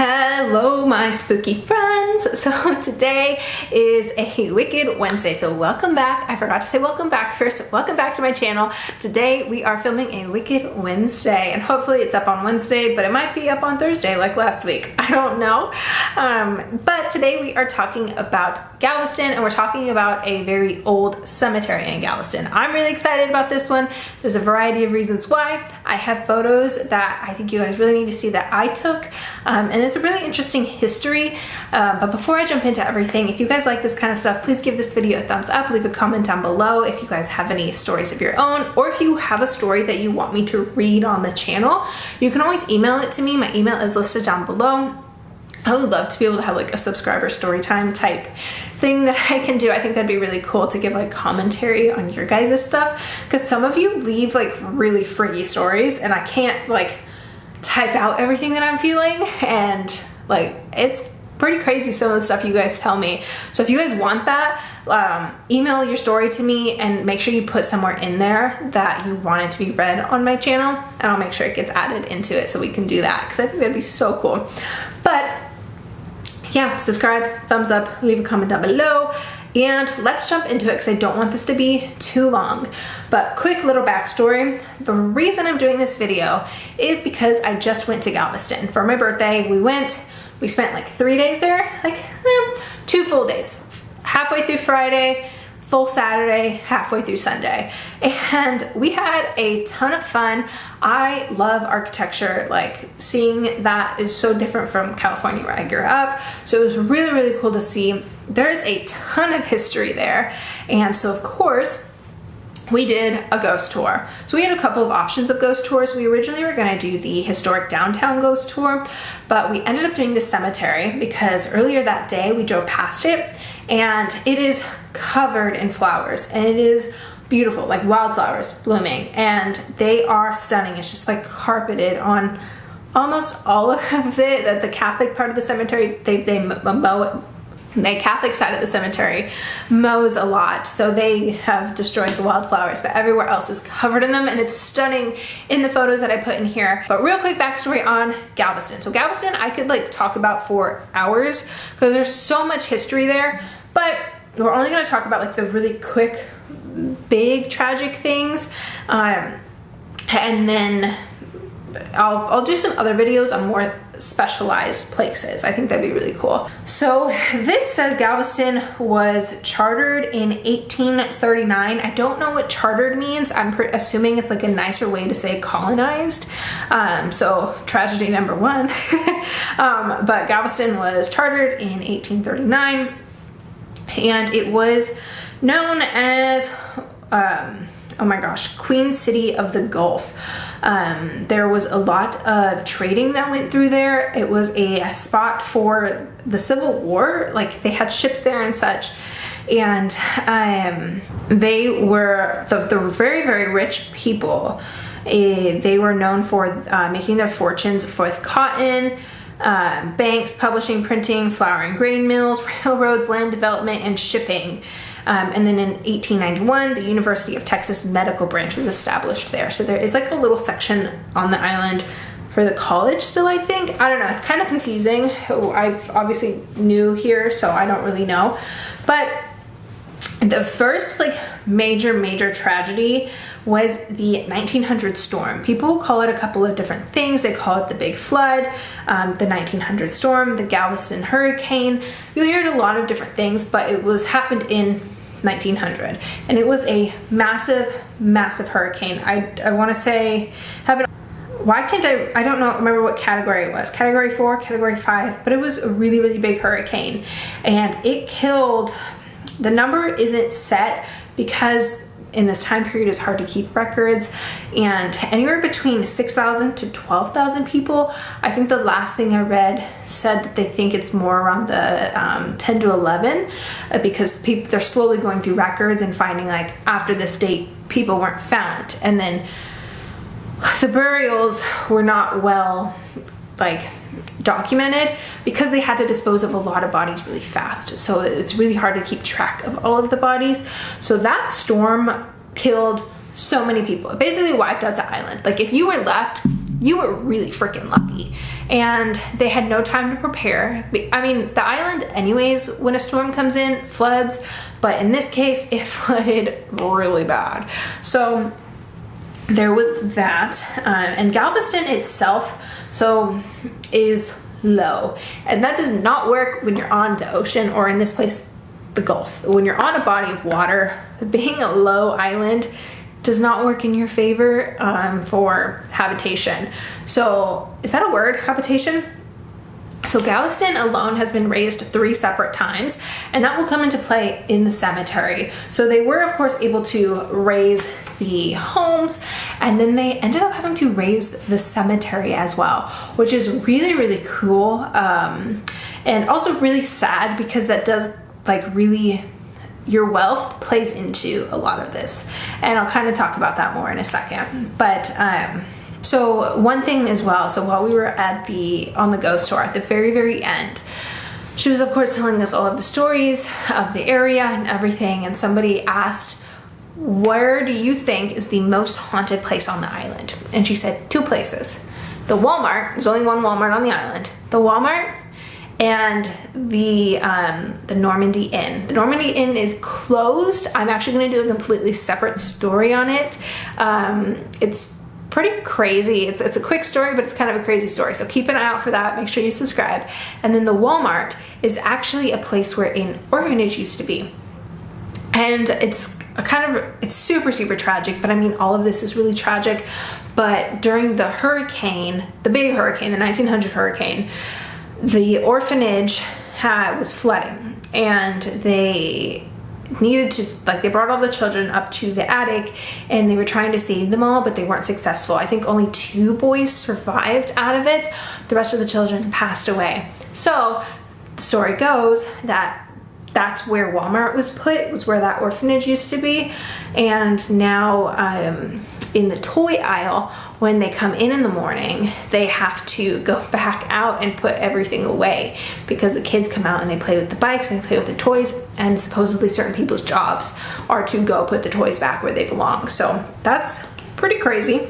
Hello my spooky friends. So today is a Wicked Wednesday, so welcome back. I forgot to say welcome back first. Welcome back to my channel. Today we are filming a Wicked Wednesday, and hopefully it's up on Wednesday, but it might be up on Thursday like last week. I don't know. But today we are talking about Galveston, and we're talking about a very old cemetery in Galveston. I'm really excited about this one. There's a variety of reasons why. I have photos that I think you guys really need to see that I took, and it's a really interesting history. But before I jump into everything, if you guys like this kind of stuff, please give this video a thumbs up, leave a comment down below if you guys have any stories of your own, or if you have a story that you want me to read on the channel, you can always email it to me. My email is listed down below. I would love to be able to have like a subscriber story time type thing that I can do. I think that'd be really cool to give like commentary on your guys' stuff, because some of you leave like really freaky stories and I can't like type out everything that I'm feeling, and like it's pretty crazy some of the stuff you guys tell me. So if you guys want that, email your story to me and make sure you put somewhere in there that you want it to be read on my channel, and I'll make sure it gets added into it so we can do that, because I think that'd be so cool. But yeah, subscribe, thumbs up, leave a comment down below, and let's jump into it because I don't want this to be too long. But quick little backstory. The reason I'm doing this video is because I just went to Galveston for my birthday. We spent like 3 days there, like 2 full days. Halfway through Friday, full Saturday, halfway through Sunday. And we had a ton of fun. I love architecture. Like, seeing that is so different from California where I grew up. So it was really, really cool to see. There's a ton of history there. And so of course, we did a ghost tour. So we had a couple of options of ghost tours. We originally were gonna do the historic downtown ghost tour, but we ended up doing the cemetery because earlier that day we drove past it and it is covered in flowers, and it is beautiful, like wildflowers blooming, and they are stunning. It's just like carpeted on almost all of it. The Catholic part of the cemetery, they mow it. The Catholic side of the cemetery mows a lot, so they have destroyed the wildflowers, but everywhere else is covered in them, and it's stunning in the photos that I put in here. But real quick backstory on Galveston. So Galveston I could like talk about for hours because there's so much history there, but we're only going to talk about like the really quick, big, tragic things, and then I'll do some other videos on more specialized places. I think that'd be really cool. So this says Galveston was chartered in 1839. I don't know what chartered means. I'm assuming it's like a nicer way to say colonized. So tragedy number one. But Galveston was chartered in 1839, and it was known as oh my gosh, Queen City of the Gulf. There was a lot of trading that went through there. It was a spot for the Civil War. Like, they had ships there and such. And they were the very, very rich people. They were known for making their fortunes with cotton, banks, publishing, printing, flour and grain mills, railroads, land development, and shipping. And then in 1891, the University of Texas Medical Branch was established there. So there is like a little section on the island for the college still, I think. I don't know, it's kind of confusing. I've obviously new here, so I don't really know. But the first like major tragedy was the 1900 storm. People call it a couple of different things. They call it the Big Flood, the 1900 storm, the Galveston hurricane. You hear a lot of different things, but it happened in 1900, and it was a massive hurricane. I want to say happened. Why can't I don't know, remember what category it was. Category 4, category 5, but it was a really, really big hurricane, and it killed, the number isn't set because in this time period it's hard to keep records, and anywhere between 6,000 to 12,000 people. I think the last thing I read said that they think it's more around the 10 to 11 because they're slowly going through records and finding like after this date people weren't found, and then the burials were not well like documented because they had to dispose of a lot of bodies really fast. So it's really hard to keep track of all of the bodies. So that storm killed so many people. It basically wiped out the island. Like, if you were left, you were really freaking lucky. and they had no time to prepare. I mean, the island anyways, when a storm comes in, floods, but in this case, it flooded really bad. So there was that, and Galveston itself is low, and that does not work when you're on the ocean, or in this place, the Gulf. When you're on a body of water, being a low island does not work in your favor for habitation. So is that a word, habitation? So Galveston alone has been raised 3 separate times, and that will come into play in the cemetery. So they were, of course, able to raise the homes, and then they ended up having to raise the cemetery as well, which is really, really cool, and also really sad, because that does really, your wealth plays into a lot of this, and I'll kind of talk about that more in a second. But so one thing as well, so while we were on the ghost tour, at the very, very end, she was of course telling us all of the stories of the area and everything, and somebody asked, where do you think is the most haunted place on the island? And she said 2 places. The Walmart, there's only one Walmart on the island, the Walmart and the Normandy Inn. The Normandy Inn is closed. I'm actually gonna do a completely separate story on it. It's pretty crazy. It's a quick story, but it's kind of a crazy story. So keep an eye out for that. Make sure you subscribe. And then the Walmart is actually a place where an orphanage used to be. And it's super, super tragic, but I mean, all of this is really tragic. But during the hurricane, the big hurricane, the 1900 hurricane, the orphanage was flooding, and they needed to, they brought all the children up to the attic, and they were trying to save them all, but they weren't successful. I think only 2 boys survived out of it. The rest of the children passed away. So the story goes that that's where Walmart was put, was where that orphanage used to be. And now in the toy aisle, when they come in the morning, they have to go back out and put everything away, because the kids come out and they play with the bikes and they play with the toys, and supposedly certain people's jobs are to go put the toys back where they belong. So that's pretty crazy.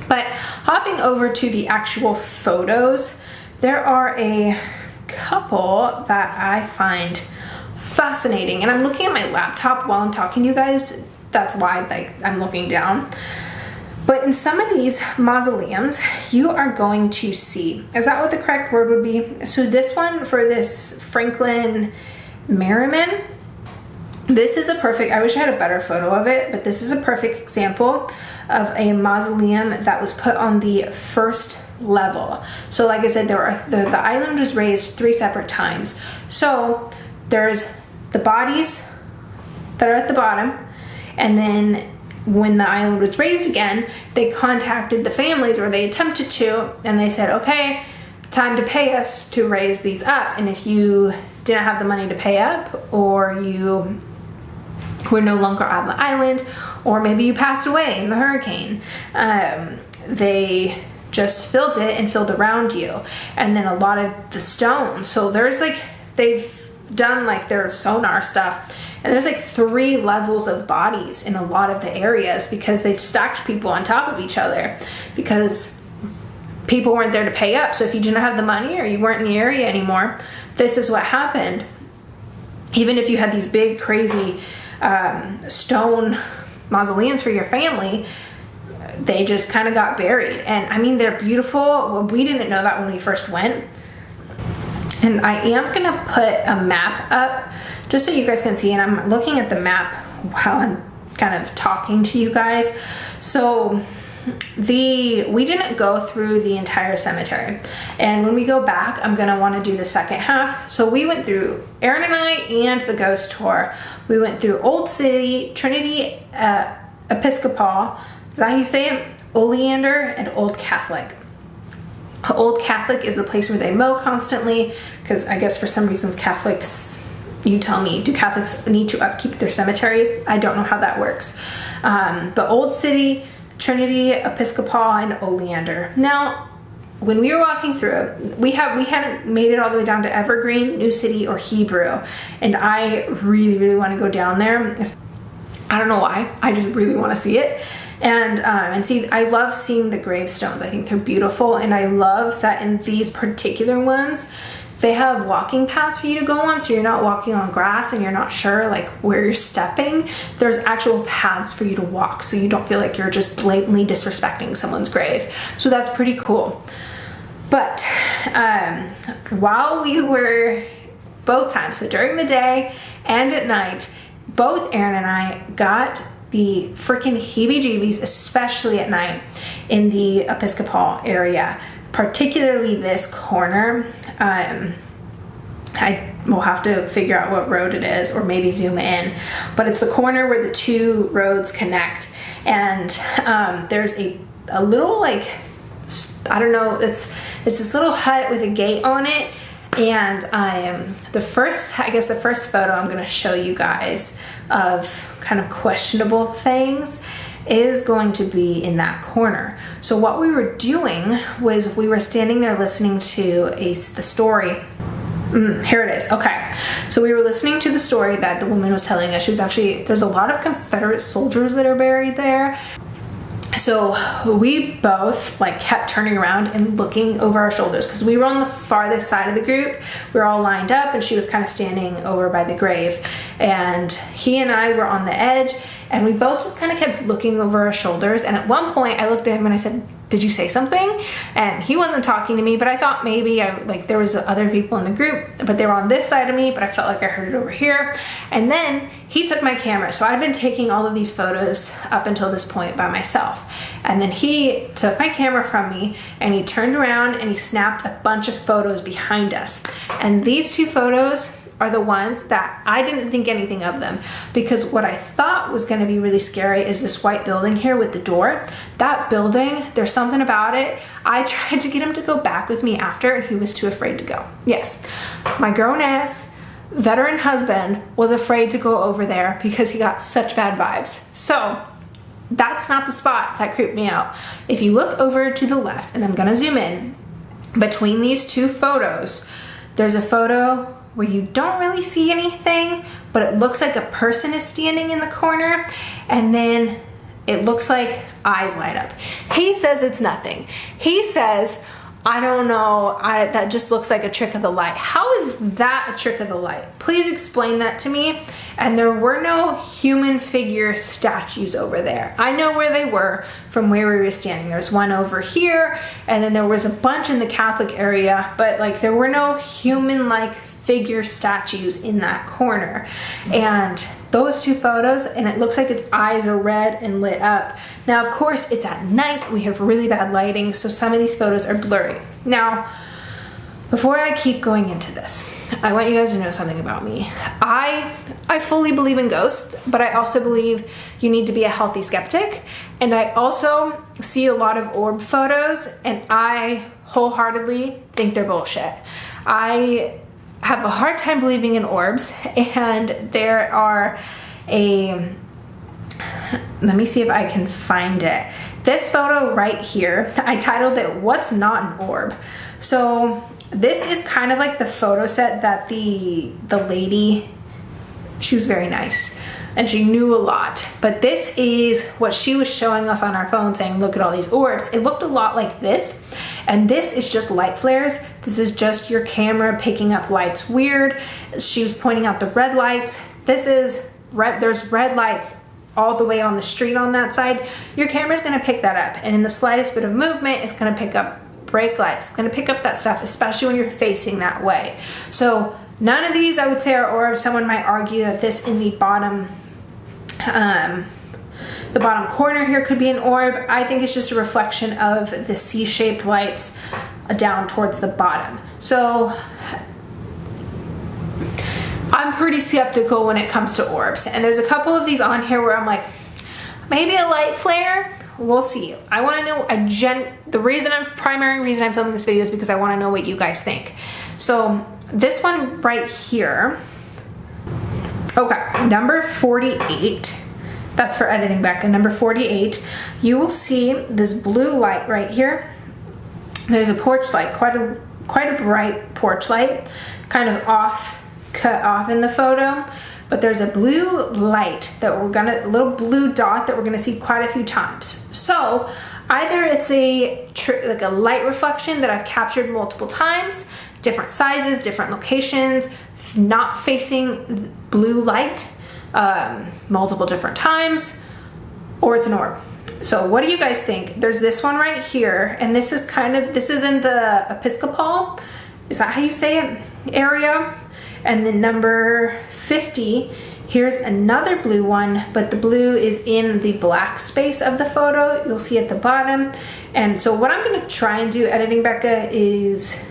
But hopping over to the actual photos, there are a couple that I find fascinating, and I'm looking at my laptop while I'm talking to you guys. That's why I'm looking down. But in some of these mausoleums, you are going to see, is that what the correct word would be? So this one, for this Franklin Merriman, this is a perfect, I wish I had a better photo of it, but this is a perfect example of a mausoleum that was put on the first level. So like I said, the island was raised 3 separate times. So there's the bodies that are at the bottom, and then when the island was raised again, they contacted the families, or they attempted to, and they said, okay, time to pay us to raise these up. And if you didn't have the money to pay up, or you were no longer on the island, or maybe you passed away in the hurricane, they just filled it and filled around you. And then a lot of the stones, so there's they've done their sonar stuff, and there's 3 levels of bodies in a lot of the areas, because they stacked people on top of each other, because people weren't there to pay up. So if you didn't have the money, or you weren't in the area anymore, this is what happened. Even if you had these big crazy stone mausoleums for your family, they just kind of got buried. And I mean, they're beautiful. Well, we didn't know that when we first went. And I am gonna put a map up just so you guys can see, and I'm looking at the map while I'm kind of talking to you guys. So we didn't go through the entire cemetery, and when we go back, I'm gonna want to do the second half. So we went through, Aaron and I, and the ghost tour, we went through Old City, Trinity Episcopal, is that how you say it? Oleander, and Old Catholic. Old Catholic is the place where they mow constantly, because I guess for some reasons Catholics, you tell me, do Catholics need to upkeep their cemeteries? I don't know how that works. But Old City, Trinity Episcopal, and Oleander. Now, when we were walking through, we hadn't made it all the way down to Evergreen, New City, or Hebrew, and I really, really want to go down there. I don't know why, I just really want to see it. And see, I love seeing the gravestones. I think they're beautiful, and I love that in these particular ones, they have walking paths for you to go on, so you're not walking on grass and you're not sure like where you're stepping. There's actual paths for you to walk, so you don't feel like you're just blatantly disrespecting someone's grave. So that's pretty cool. But while we were both times, so during the day and at night, both Aaron and I got the freaking heebie-jeebies, especially at night in the Episcopal area, particularly this corner. I will have to figure out what road it is, or maybe zoom in, but it's the corner where the two roads connect. And there's a little, like, I don't know, it's this little hut with a gate on it. And the first photo I'm going to show you guys of kind of questionable things is going to be in that corner. So what we were doing was we were standing there listening to the story. Here it is. Okay. So we were listening to the story that the woman was telling us. She was actually, there's a lot of Confederate soldiers that are buried there. So we both like kept turning around and looking over our shoulders because we were on the farthest side of the group. We were all lined up and she was kind of standing over by the grave, and he and I were on the edge, and we both just kind of kept looking over our shoulders. And at one point I looked at him and I said, "Did you say something?" And he wasn't talking to me, but I thought maybe there was other people in the group, but they were on this side of me, but I felt like I heard it over here. And then he took my camera. So I've been taking all of these photos up until this point by myself. And then he took my camera from me and he turned around and he snapped a bunch of photos behind us. And these two photos are the ones that I didn't think anything of them, because what I thought was going to be really scary is this white building here with the door. That building, there's something about it. I tried to get him to go back with me after, and he was too afraid to go. Yes, my grown-ass veteran husband was afraid to go over there because he got such bad vibes. So that's not the spot that creeped me out. If you look over to the left, and I'm going to zoom in, between these two photos, there's a photo where you don't really see anything, but it looks like a person is standing in the corner, and then it looks like eyes light up. He says it's nothing. He says, I don't know, that just looks like a trick of the light. How is that a trick of the light? Please explain that to me. And there were no human figure statues over there. I know where they were from where we were standing. There's one over here, and then there was a bunch in the Catholic area, but like there were no human-like figure statues in that corner. And those two photos, and it looks like its eyes are red and lit up. Now, of course, it's at night. We have really bad lighting, so some of these photos are blurry. Now, before I keep going into this, I want you guys to know something about me. I fully believe in ghosts, but I also believe you need to be a healthy skeptic. And I also see a lot of orb photos, and I wholeheartedly think they're bullshit. I have a hard time believing in orbs, and there are let me see if I can find it. This photo right here, I titled it, "What's Not an Orb?" So this is kind of like the photo set that the lady, she was very nice and she knew a lot, but this is what she was showing us on our phone, saying, look at all these orbs. It looked a lot like this, and this is just light flares. This is just your camera picking up lights weird. She was pointing out the red lights. This is red, there's red lights all the way on the street on that side. Your camera's gonna pick that up, and in the slightest bit of movement, it's gonna pick up brake lights. It's gonna pick up that stuff, especially when you're facing that way. So none of these I would say are orbs. Someone might argue that this in the bottom corner here could be an orb. I think it's just a reflection of the C-shaped lights down towards the bottom. So I'm pretty skeptical when it comes to orbs. And there's a couple of these on here where I'm like, maybe a light flare? We'll see. I want to know primary reason I'm filming this video is because I want to know what you guys think. So this one right here, okay, number 48, that's for editing back, and number 48, you will see this blue light right here. There's a porch light, quite a bright porch light, kind of off cut off in the photo, but there's a blue light that a little blue dot that we're gonna see quite a few times. So either it's like a light reflection that I've captured multiple times, different sizes, different locations, not facing blue light multiple different times, or it's an orb. So what do you guys think? There's this one right here, and this is in the Episcopal, is that how you say it, area? And then number 50, here's another blue one, but the blue is in the black space of the photo. You'll see at the bottom. And so what I'm gonna try and do, editing Becca, is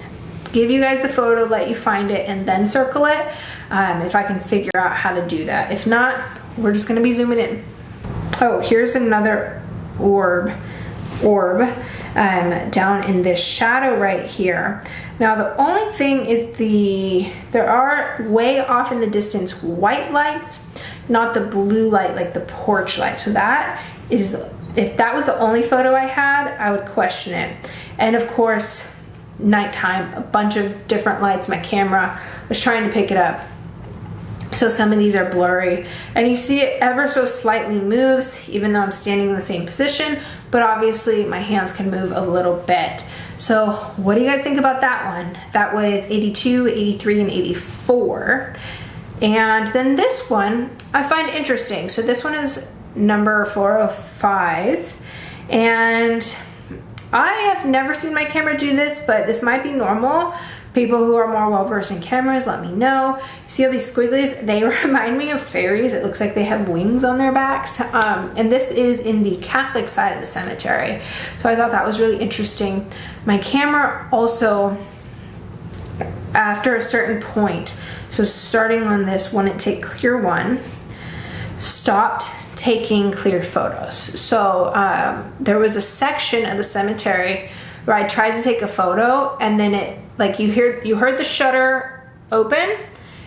give you guys the photo, let you find it, and then circle it, if I can figure out how to do that. If not, we're just gonna be zooming in. Oh, here's another orb down in this shadow right here. Now the only thing is there are way off in the distance white lights, not the blue light like the porch light. So that is, if that was the only photo I had, I would question it. And of course, nighttime, a bunch of different lights. My camera was trying to pick it up. So some of these are blurry, and you see it ever so slightly moves even though I'm standing in the same position, but obviously my hands can move a little bit. So what do you guys think about that one? That was 82, 83, and 84. And then this one I find interesting. So this one is number 405, and I have never seen my camera do this, but this might be normal. People who are more well-versed in cameras, let me know. You see all these squigglies? They remind me of fairies. It looks like they have wings on their backs. And this is in the Catholic side of the cemetery. So I thought that was really interesting. My camera also, after a certain point, so starting on this one at take clear one, stopped taking clear photos. So there was a section of the cemetery where I tried to take a photo, and then it, like, you heard the shutter open,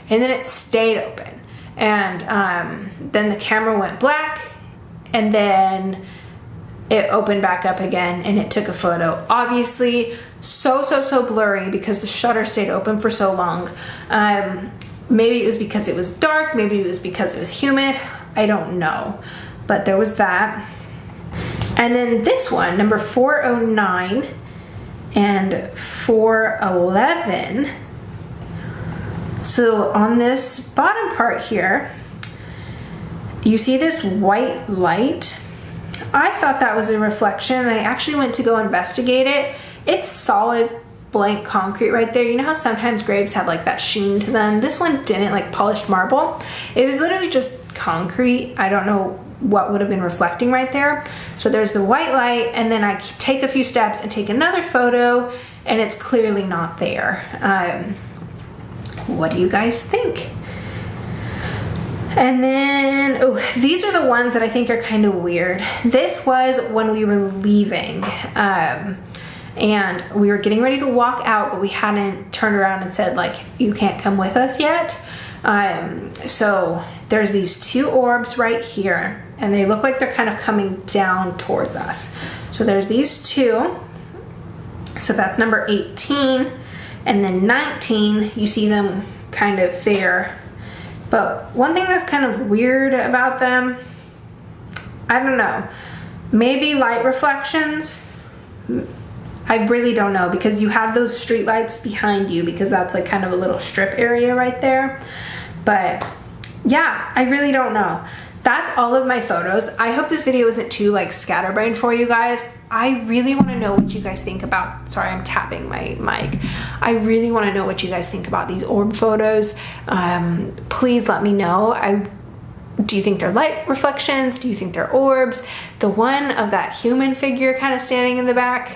and then it stayed open, and then the camera went black, and then it opened back up again, and it took a photo. Obviously so blurry because the shutter stayed open for so long. Maybe it was because it was dark, maybe it was because it was humid, I don't know, but there was that. And then this one, number 409 and 411. So on this bottom part here, you see this white light. I thought that was a reflection. I actually went to go investigate it. It's solid blank concrete right there. You know how sometimes graves have like that sheen to them? This one didn't, like polished marble. It was literally just concrete. I don't know what would have been reflecting right there. So there's the white light, and then I take a few steps and take another photo, and it's clearly not there. What do you guys think? And then, oh, these are the ones that I think are kind of weird. This was when we were leaving, and we were getting ready to walk out, but we hadn't turned around and said, like, you can't come with us yet. So there's these two orbs right here, and they look like they're kind of coming down towards us. So there's these two. So that's number 18, and then 19, you see them kind of there. But one thing that's kind of weird about them, I don't know, maybe light reflections. I really don't know, because you have those street lights behind you, because that's like kind of a little strip area right there. But yeah, I really don't know. That's all of my photos. I hope this video isn't too like scatterbrained for you guys. I really want to know what you guys think about, sorry, I'm tapping my mic. I really want to know what you guys think about these orb photos. Please let me know. Do you think they're light reflections? Do you think they're orbs? The one of that human figure kind of standing in the back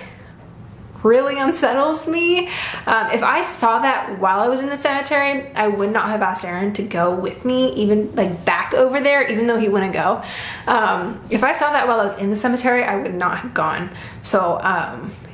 really unsettles me. If I saw that while I was in the cemetery, I would not have asked Aaron to go with me, even like back over there, even though he wouldn't go. If I saw that while I was in the cemetery, I would not have gone. So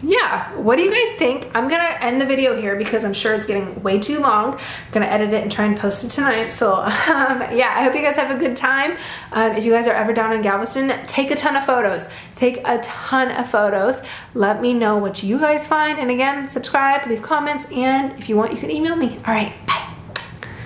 yeah, what do you guys think? I'm gonna end the video here because I'm sure it's getting way too long. I'm gonna edit it and try and post it tonight. So yeah, I hope you guys have a good time. If you guys are ever down in Galveston, take a ton of photos. Take a ton of photos. Let me know what you guys find. And again, subscribe, leave comments, and if you want, you can email me. All right, bye.